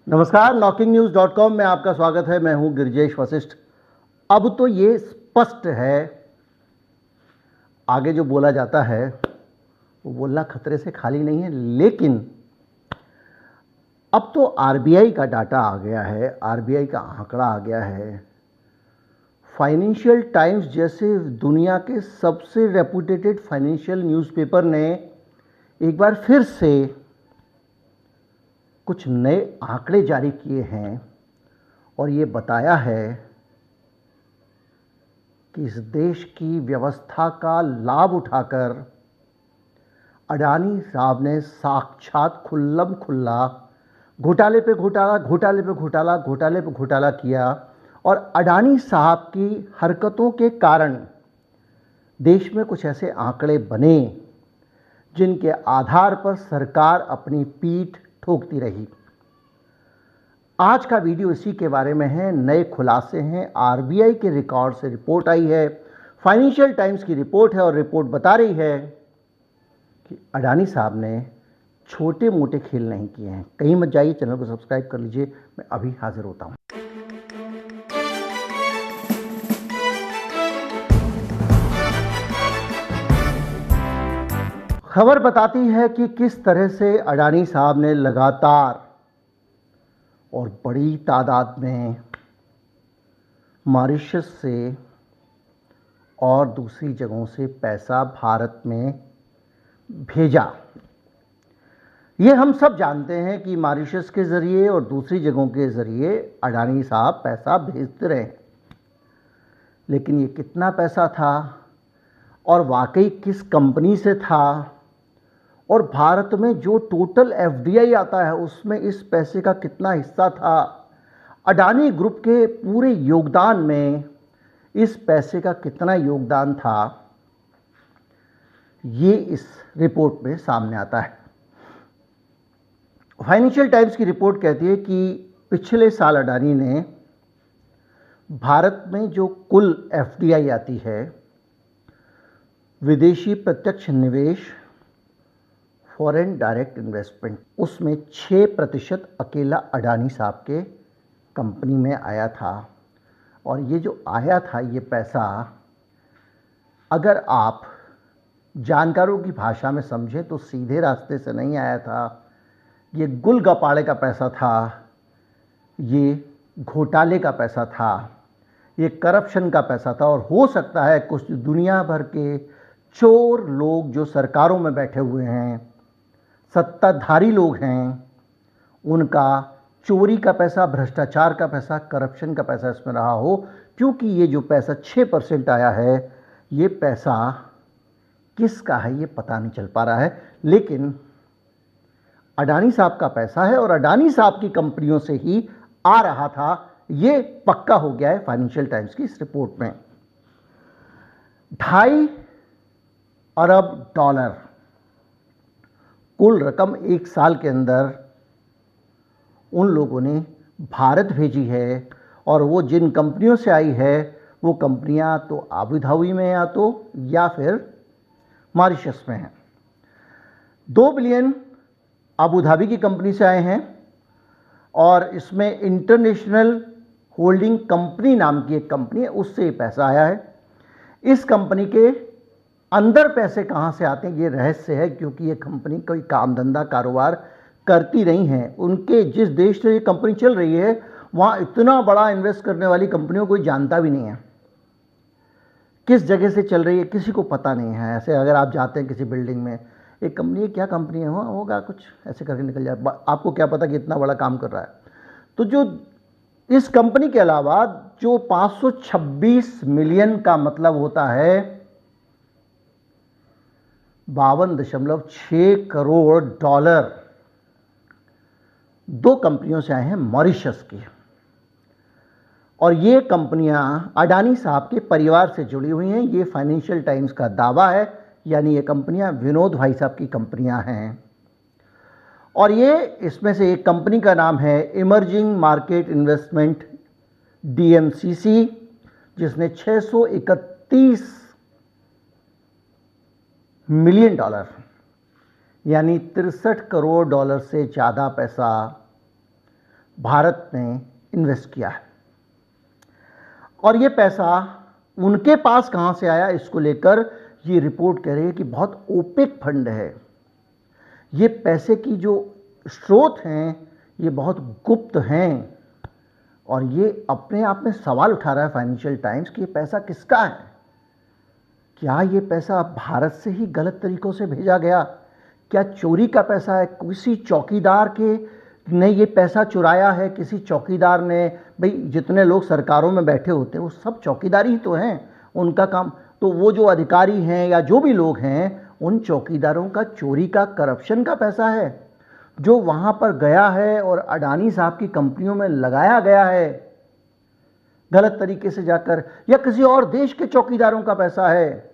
नमस्कार, knocking-news.com में आपका स्वागत है। मैं हूं गिरिजेश वशिष्ठ। अब तो ये स्पष्ट है, आगे जो बोला जाता है वो बोलना खतरे से खाली नहीं है, लेकिन अब तो आरबीआई का डाटा आ गया है, आरबीआई का आंकड़ा आ गया है। फाइनेंशियल टाइम्स जैसे दुनिया के सबसे रेपुटेटेड फाइनेंशियल न्यूज़पेपर ने एक बार फिर से कुछ नए आंकड़े जारी किए हैं और ये बताया है कि इस देश की व्यवस्था का लाभ उठाकर अडानी साहब ने साक्षात खुल्लम खुल्ला घोटाले पे घोटाला, घोटाले पे घोटाला, घोटाले पे घोटाला किया। और अडानी साहब की हरकतों के कारण देश में कुछ ऐसे आंकड़े बने जिनके आधार पर सरकार अपनी पीठ ठोकती रही। आज का वीडियो इसी के बारे में है। नए खुलासे हैं, आरबीआई के रिकॉर्ड से रिपोर्ट आई है, फाइनेंशियल टाइम्स की रिपोर्ट है और रिपोर्ट बता रही है कि अडानी साहब ने छोटे मोटे खेल नहीं किए हैं। कहीं मत जाइए, चैनल को सब्सक्राइब कर लीजिए, मैं अभी हाजिर होता हूं। खबर बताती है कि किस तरह से अडानी साहब ने लगातार और बड़ी तादाद में मॉरिशस से और दूसरी जगहों से पैसा भारत में भेजा। ये हम सब जानते हैं कि मॉरिशस के ज़रिए और दूसरी जगहों के ज़रिए अडानी साहब पैसा भेजते रहे, लेकिन ये कितना पैसा था और वाकई किस कंपनी से था, और भारत में जो टोटल एफडीआई आता है उसमें इस पैसे का कितना हिस्सा था, अडानी ग्रुप के पूरे योगदान में इस पैसे का कितना योगदान था, ये इस रिपोर्ट में सामने आता है। फाइनेंशियल टाइम्स की रिपोर्ट कहती है कि पिछले साल अडानी ने भारत में जो कुल एफडीआई आती है, विदेशी प्रत्यक्ष निवेश, फॉरेन डायरेक्ट इन्वेस्टमेंट, उसमें 6% अकेला अडानी साहब के कंपनी में आया था। और ये जो आया था ये पैसा, अगर आप जानकारों की भाषा में समझें तो सीधे रास्ते से नहीं आया था। ये गुल गपाड़े का पैसा था, ये घोटाले का पैसा था, ये करप्शन का पैसा था। और हो सकता है कुछ दुनिया भर के चोर लोग जो सरकारों में बैठे हुए हैं, सत्ताधारी लोग हैं, उनका चोरी का पैसा, भ्रष्टाचार का पैसा, करप्शन का पैसा इसमें रहा हो। क्योंकि ये जो पैसा 6% आया है, ये पैसा किसका है ये पता नहीं चल पा रहा है, लेकिन अडानी साहब का पैसा है और अडानी साहब की कंपनियों से ही आ रहा था, ये पक्का हो गया है फाइनेंशियल टाइम्स की इस रिपोर्ट में। 2.5 अरब डॉलर कुल रकम एक साल के अंदर उन लोगों ने भारत भेजी है। और वो जिन कंपनियों से आई है वो कंपनियां तो आबू धाबी में या फिर मॉरिशस में हैं। 2 बिलियन आबू धाबी की कंपनी से आए हैं और इसमें इंटरनेशनल होल्डिंग कंपनी नाम की एक कंपनी है, उससे पैसा आया है। इस कंपनी के अंदर पैसे कहाँ से आते हैं ये रहस्य है, क्योंकि ये कंपनी कोई काम धंधा कारोबार करती नहीं है। उनके जिस देश से ये कंपनी चल रही है वहाँ इतना बड़ा इन्वेस्ट करने वाली कंपनियों कोई जानता भी नहीं है। किस जगह से चल रही है किसी को पता नहीं है। ऐसे अगर आप जाते हैं किसी बिल्डिंग में, एक कंपनी, क्या कंपनी है, होगा कुछ ऐसे करके निकल जाए, आपको क्या पता कि इतना बड़ा काम कर रहा है। तो जो इस कंपनी के अलावा जो 526 मिलियन का मतलब होता है 52.6 करोड़ डॉलर, 2 कंपनियों से आए हैं मॉरिशस की। और ये कंपनियां अडानी साहब के परिवार से जुड़ी हुई हैं, ये फाइनेंशियल टाइम्स का दावा है। यानी ये कंपनियां विनोद भाई साहब की कंपनियां हैं। और ये इसमें से एक कंपनी का नाम है इमर्जिंग मार्केट इन्वेस्टमेंट डीएमसीसी, जिसने 631 मिलियन डॉलर यानी 63 करोड़ डॉलर से ज़्यादा पैसा भारत ने इन्वेस्ट किया है। और ये पैसा उनके पास कहाँ से आया, इसको लेकर ये रिपोर्ट कह रही है कि बहुत ओपेक फंड है। ये पैसे की जो स्रोत हैं ये बहुत गुप्त हैं, और ये अपने आप में सवाल उठा रहा है फाइनेंशियल टाइम्स कि ये पैसा किसका है। क्या ये पैसा भारत से ही गलत तरीक़ों से भेजा गया? क्या चोरी का पैसा है? किसी चौकीदार के ने ये पैसा चुराया है? किसी चौकीदार ने, भाई जितने लोग सरकारों में बैठे होते हैं वो सब चौकीदारी ही तो हैं, उनका काम तो वो जो अधिकारी हैं या जो भी लोग हैं उन चौकीदारों का चोरी का, करप्शन का पैसा है जो वहाँ पर गया है और अडानी साहब की कंपनियों में लगाया गया है गलत तरीके से जाकर, या किसी और देश के चौकीदारों का पैसा है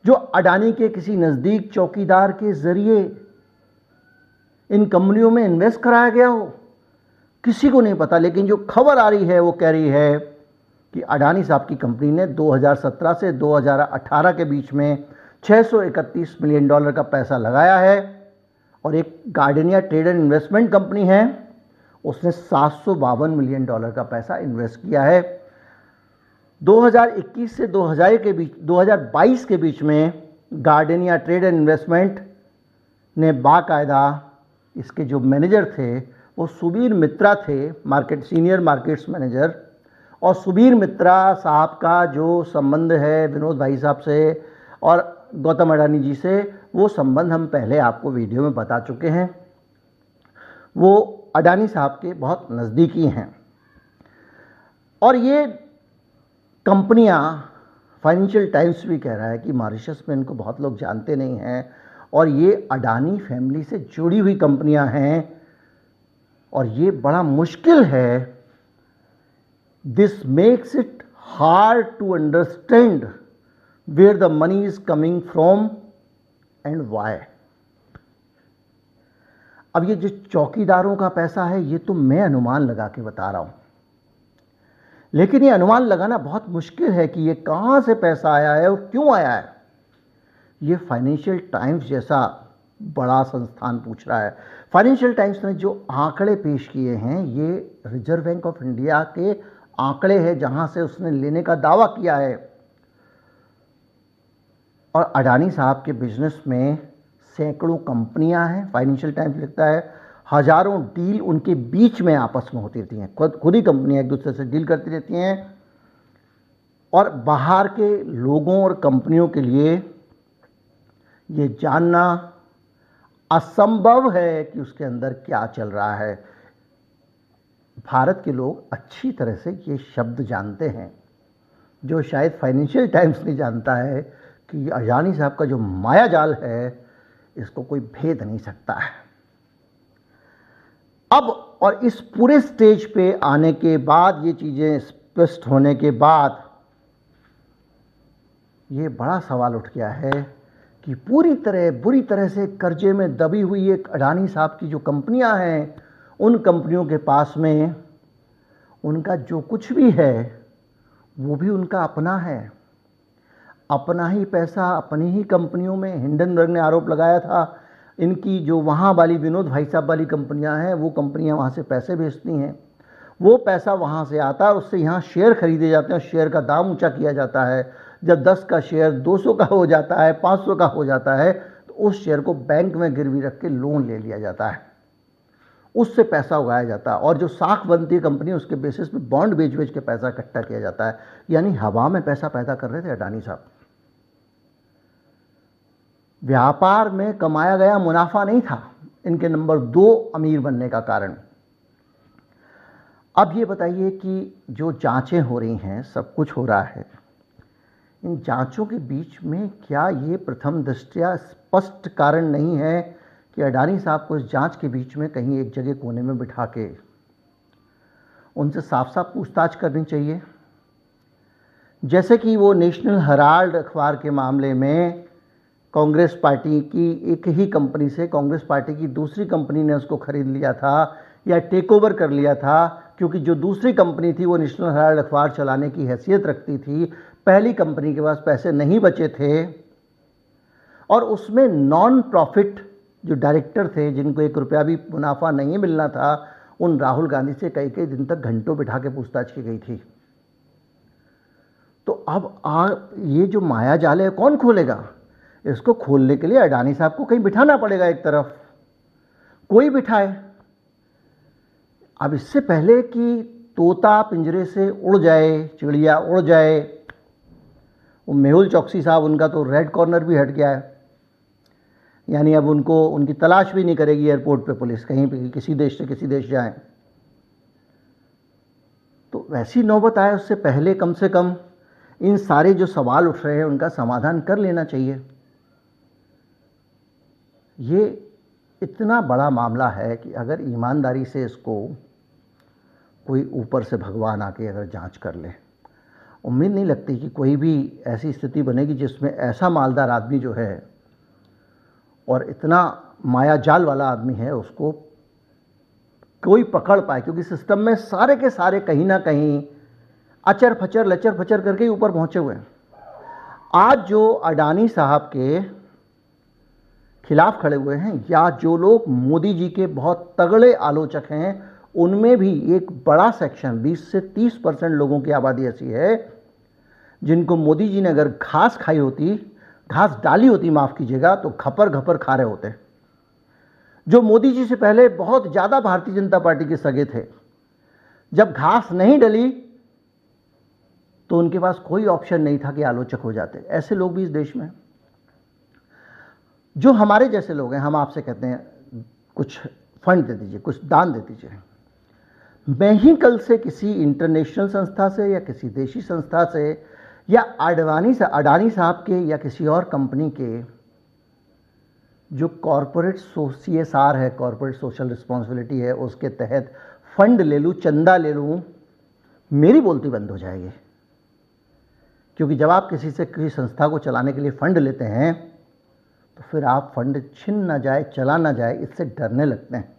जो अडानी के किसी नज़दीक चौकीदार के जरिए इन कंपनियों में इन्वेस्ट कराया गया हो, किसी को नहीं पता। लेकिन जो खबर आ रही है वो कह रही है कि अडानी साहब की कंपनी ने 2017 से 2018 के बीच में $631 मिलियन का पैसा लगाया है, और एक gardenia trade and investment company है उसने $752 मिलियन का पैसा इन्वेस्ट किया है। 2021 से 2022 के बीच में गार्डेनिया ट्रेड एंड इन्वेस्टमेंट ने बाकायदा, इसके जो मैनेजर थे वो सुबीर मित्रा थे, सीनियर मार्केट्स मैनेजर, और सुबीर मित्रा साहब का जो संबंध है विनोद भाई साहब से और गौतम अडानी जी से, वो संबंध हम पहले आपको वीडियो में बता चुके हैं। वो अडानी साहब के बहुत नज़दीकी हैं। और ये कंपनियां, फाइनेंशियल टाइम्स भी कह रहा है कि मॉरिशस में इनको बहुत लोग जानते नहीं हैं, और ये अडानी फैमिली से जुड़ी हुई कंपनियां हैं, और ये बड़ा मुश्किल है। This makes it hard to understand where the money is coming from and why. अब ये जो चौकीदारों का पैसा है ये तो मैं अनुमान लगा के बता रहा हूं, लेकिन ये अनुमान लगाना बहुत मुश्किल है कि ये कहां से पैसा आया है और क्यों आया है। ये फाइनेंशियल टाइम्स जैसा बड़ा संस्थान पूछ रहा है। फाइनेंशियल टाइम्स ने जो आंकड़े पेश किए हैं ये रिजर्व बैंक ऑफ इंडिया के आंकड़े हैं जहां से उसने लेने का दावा किया है। और अडानी साहब के बिजनेस में सैकड़ों कंपनियां हैं, फाइनेंशियल टाइम्स लिखता है, हजारों डील उनके बीच में आपस में होती रहती हैं, खुद ही कंपनियां एक दूसरे से डील करती रहती हैं, और बाहर के लोगों और कंपनियों के लिए ये जानना असंभव है कि उसके अंदर क्या चल रहा है। भारत के लोग अच्छी तरह से ये शब्द जानते हैं जो शायद फाइनेंशियल टाइम्स नहीं जानता है कि अडानी साहब का जो माया जाल है इसको कोई भेद नहीं सकता है। अब और इस पूरे स्टेज पे आने के बाद, ये चीज़ें स्पष्ट होने के बाद, ये बड़ा सवाल उठ गया है कि बुरी तरह से कर्जे में दबी हुई एक अडानी साहब की जो कंपनियां हैं, उन कंपनियों के पास में उनका जो कुछ भी है वो भी उनका अपना है, अपना ही पैसा अपनी ही कंपनियों में। हिंडनबर्ग ने आरोप लगाया था इनकी जो वहाँ वाली विनोद भाई साहब वाली कंपनियां हैं, वो कंपनियां वहाँ से पैसे भेजती हैं, वो पैसा वहाँ से आता है और उससे यहाँ शेयर खरीदे जाते हैं, शेयर का दाम ऊंचा किया जाता है। जब 10 का शेयर 200 का हो जाता है, 500 का हो जाता है, तो उस शेयर को बैंक में गिरवी रख के लोन ले लिया जाता है, उससे पैसा उगाया जाता है, और जो साख बनती है कंपनी उसके बेसिस पे बॉन्ड बेच के पैसा इकट्ठा किया जाता है। यानी हवा में पैसा पैदा कर रहे थे अडानी साहब। व्यापार में कमाया गया मुनाफा नहीं था इनके नंबर 2 अमीर बनने का कारण। अब ये बताइए कि जो जांचें हो रही हैं, सब कुछ हो रहा है, इन जांचों के बीच में क्या ये प्रथम दृष्टया स्पष्ट कारण नहीं है कि अडानी साहब को इस जांच के बीच में कहीं एक जगह कोने में बिठा के उनसे साफ साफ पूछताछ करनी चाहिए? जैसे कि वो नेशनल हेराल्ड अखबार के मामले में कांग्रेस पार्टी की एक ही कंपनी से कांग्रेस पार्टी की दूसरी कंपनी ने उसको खरीद लिया था या टेक ओवर कर लिया था, क्योंकि जो दूसरी कंपनी थी वो नेशनल हेराल्ड अखबार चलाने की हैसियत रखती थी, पहली कंपनी के पास पैसे नहीं बचे थे, और उसमें नॉन प्रॉफिट जो डायरेक्टर थे जिनको 1 रुपया भी मुनाफा नहीं मिलना था, उन राहुल गांधी से कई कई दिन तक घंटों बिठा के पूछताछ की गई थी। तो अब ये जो माया जाल है कौन खोलेगा? इसको खोलने के लिए अडानी साहब को कहीं बिठाना पड़ेगा, एक तरफ कोई बिठाए। अब इससे पहले कि तोता पिंजरे से उड़ जाए, चिड़िया उड़ जाए, वो मेहुल चौकसी साहब, उनका तो रेड कॉर्नर भी हट गया है, यानी अब उनको उनकी तलाश भी नहीं करेगी एयरपोर्ट पे पुलिस, कहीं पे किसी देश से किसी देश जाएं। तो वैसी नौबत आए उससे पहले कम से कम इन सारे जो सवाल उठ रहे हैं उनका समाधान कर लेना चाहिए। ये इतना बड़ा मामला है कि अगर ईमानदारी से इसको कोई ऊपर से भगवान आके अगर जांच कर ले, उम्मीद नहीं लगती कि कोई भी ऐसी स्थिति बनेगी जिसमें ऐसा मालदार आदमी जो है और इतना माया जाल वाला आदमी है उसको कोई पकड़ पाए, क्योंकि सिस्टम में सारे के सारे कहीं ना कहीं अचर फचर लचर फचर करके ही ऊपर पहुंचे हुए हैं। आज जो अडानी साहब के खिलाफ खड़े हुए हैं या जो लोग मोदी जी के बहुत तगड़े आलोचक हैं, उनमें भी एक बड़ा सेक्शन 20 से 30% लोगों की आबादी ऐसी है जिनको मोदी जी ने अगर घास खाई होती, घास डाली होती, माफ़ कीजिएगा, तो घपर घपर खा रहे होते। जो मोदी जी से पहले बहुत ज़्यादा भारतीय जनता पार्टी के सगे थे, जब घास नहीं डली तो उनके पास कोई ऑप्शन नहीं था कि आलोचक हो जाते। ऐसे लोग भी इस देश में, जो हमारे जैसे लोग हैं, हम आपसे कहते हैं कुछ फंड दे दीजिए, कुछ दान दे दीजिए। मैं ही कल से किसी इंटरनेशनल संस्था से या किसी देशी संस्था से या अडानी साहब के या किसी और कंपनी के जो कॉरपोरेट CSR है, कॉरपोरेट सोशल रिस्पॉन्सिबिलिटी है, उसके तहत फंड ले लूँ, चंदा ले लूँ, मेरी बोलती बंद हो जाएगी। क्योंकि जब आप किसी से किसी संस्था को चलाने के लिए फंड लेते हैं तो फिर आप फंड छिन ना जाए, चला ना जाए, इससे डरने लगते हैं।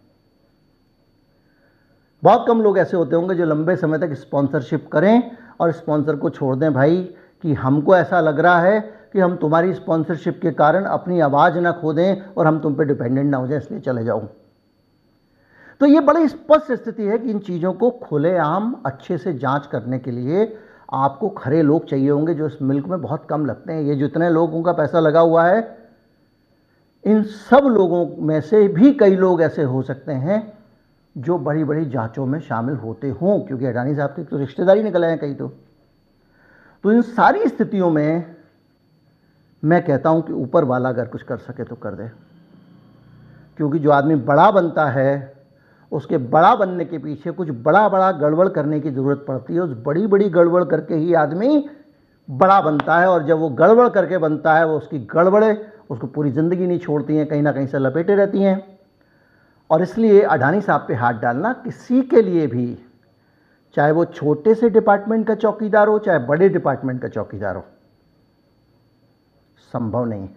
बहुत कम लोग ऐसे होते होंगे जो लंबे समय तक स्पॉन्सरशिप करें और स्पॉन्सर को छोड़ दें, भाई कि हमको ऐसा लग रहा है कि हम तुम्हारी स्पॉन्सरशिप के कारण अपनी आवाज़ ना खो दें और हम तुम पे डिपेंडेंट ना हो जाए, इसलिए चले जाऊं। तो ये बड़ी स्पष्ट स्थिति है कि इन चीज़ों को खुलेआम अच्छे से जांच करने के लिए आपको खरे लोग चाहिए होंगे, जो इस मुल्क में बहुत कम लगते हैं। ये जितने लोगों का पैसा लगा हुआ है, इन सब लोगों में से भी कई लोग ऐसे हो सकते हैं जो बड़ी बड़ी जांचों में शामिल होते हों, क्योंकि अडानी साहब की तो रिश्तेदारी निकल आए हैं कई। तो इन सारी स्थितियों में मैं कहता हूं कि ऊपर वाला अगर कुछ कर सके तो कर दे, क्योंकि जो आदमी बड़ा बनता है उसके बड़ा बनने के पीछे कुछ बड़ा बड़ा गड़बड़ करने की ज़रूरत पड़ती है। उस बड़ी बड़ी गड़बड़ करके ही आदमी बड़ा बनता है, और जब वो गड़बड़ करके बनता है, वो उसकी गड़बड़े उसको पूरी ज़िंदगी नहीं छोड़ती हैं, कहीं ना कहीं से लपेटे रहती हैं। और इसलिए अडानी साहब पे हाथ डालना किसी के लिए भी, चाहे वो छोटे से डिपार्टमेंट का चौकीदार हो, चाहे बड़े डिपार्टमेंट का चौकीदार हो, संभव नहीं।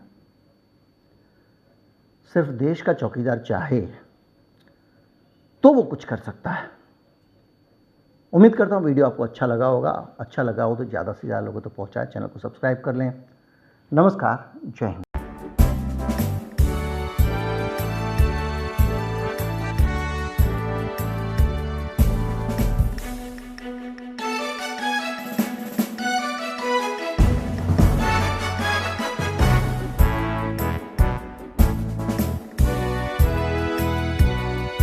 सिर्फ देश का चौकीदार चाहे तो वो कुछ कर सकता है। उम्मीद करता हूँ वीडियो आपको अच्छा लगा होगा। अच्छा लगा हो तो ज़्यादा से ज़्यादा लोगों तक पहुँचाएं, चैनल को सब्सक्राइब कर लें। नमस्कार, जय हिंद।